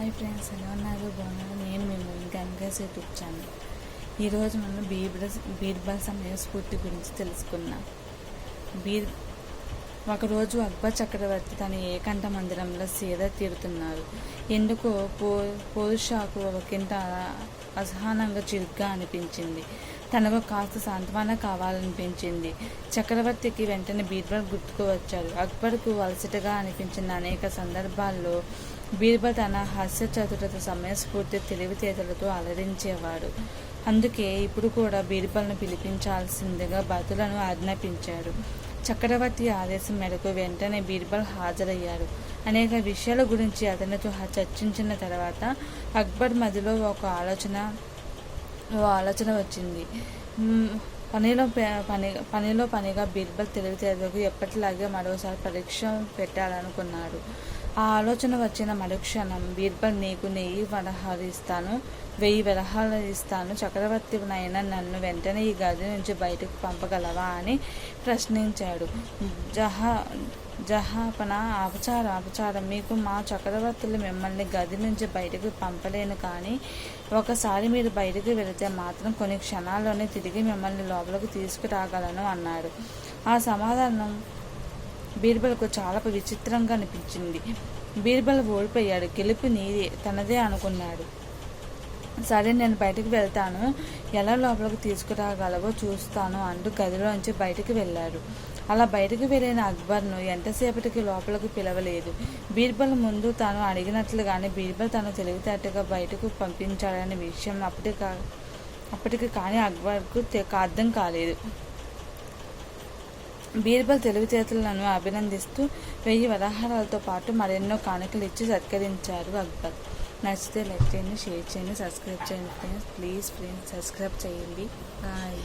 Hi friends, ఎలా ఉన్నారు? బాగున్నారు. నేను మిమ్మల్ని గంగాస్ యూట్యూబ్ ఛానల్. ఈరోజు మనం బీర్బల్ సమయ స్ఫూర్తి గురించి తెలుసుకున్నాం. ఒకరోజు అక్బర్ చక్రవర్తి తన ఏకాంత మందిరంలో సేద తీరుతున్నారు. ఎందుకో పోరుషాకు ఒకంత అసహనంగా చురుగ్గా అనిపించింది. తనకు కాస్త సాంత్వన కావాలనిపించింది. చక్రవర్తికి వెంటనే బీర్బల్ గుర్తుకు వచ్చాడు. అక్బర్కు అలసటగా అనిపించిన అనేక సందర్భాల్లో బీర్బల్ తన హాస్య చతురత, సమయస్ఫూర్తి, తెలివితేటలతో అలరించేవాడు. అందుకే ఇప్పుడు కూడా బీర్బల్ను పిలిపించాల్సిందిగా భటులను ఆజ్ఞాపించాడు. చక్రవర్తి ఆదేశం మేరకు వెంటనే బీర్బల్ హాజరయ్యాడు. అనేక విషయాల గురించి అతనితో చర్చించిన తర్వాత అక్బర్ మదిలో ఓ ఆలోచన వచ్చింది. పనిలో పనిగా బీర్బల్ తెలివితేటలకు ఎప్పటిలాగే మరోసారి పరీక్ష పెట్టాలనుకున్నాడు. ఆ ఆలోచన వచ్చిన మరుక్షణం బీర్బల్, నీకు 1000 వరహాలు ఇస్తాను, 1000 వరహాలు ఇస్తాను, చక్రవర్తినైనా నన్ను వెంటనే ఈ గది నుంచి బయటకు పంపగలవా అని ప్రశ్నించాడు. జహాపన, అపచారం, మీకు మా చక్రవర్తులు మిమ్మల్ని గది నుంచి బయటకు పంపలేను, కానీ ఒకసారి మీరు బయటకు వెళితే మాత్రం కొన్ని క్షణాల్లోనే తిరిగి మిమ్మల్ని లోపలికి తీసుకురాగలను అన్నాడు. ఆ సమాధానం బీర్బల్కు చాలా విచిత్రంగా అనిపించింది. బీర్బల్ ఓడిపోయాడు. గెలుపు తనదే అనుకున్నాడు. సరే, నేను బయటకు వెళ్తాను, ఎలా లోపలికి తీసుకురాగలవో చూస్తాను అంటూ గదిలోంచి బయటకు వెళ్ళాడు. అలా బయటకు వెళ్ళిన అక్బర్ను ఎంతసేపటికి లోపలికి పిలవలేదు. బీర్బల్ ముందు తాను అడిగినట్లుగానే బీర్బల్ తను తెలివితేటగా బయటకు పంపించాడనే విషయం అప్పటికి కానీ అక్బర్కు అర్థం కాలేదు. బీర్బల్ తెలివితేటలను అభినందిస్తూ 1000 వరహాలతో పాటు మరెన్నో కానుకలు ఇచ్చి సత్కరించారు అక్బర్. నచ్చితే లైక్ చేయండి, షేర్ చేయండి, సబ్స్క్రైబ్ చేయండి ఫ్రెండ్స్. ప్లీజ్ ఫ్రెండ్స్, సబ్స్క్రైబ్ చేయండి. బాయ్.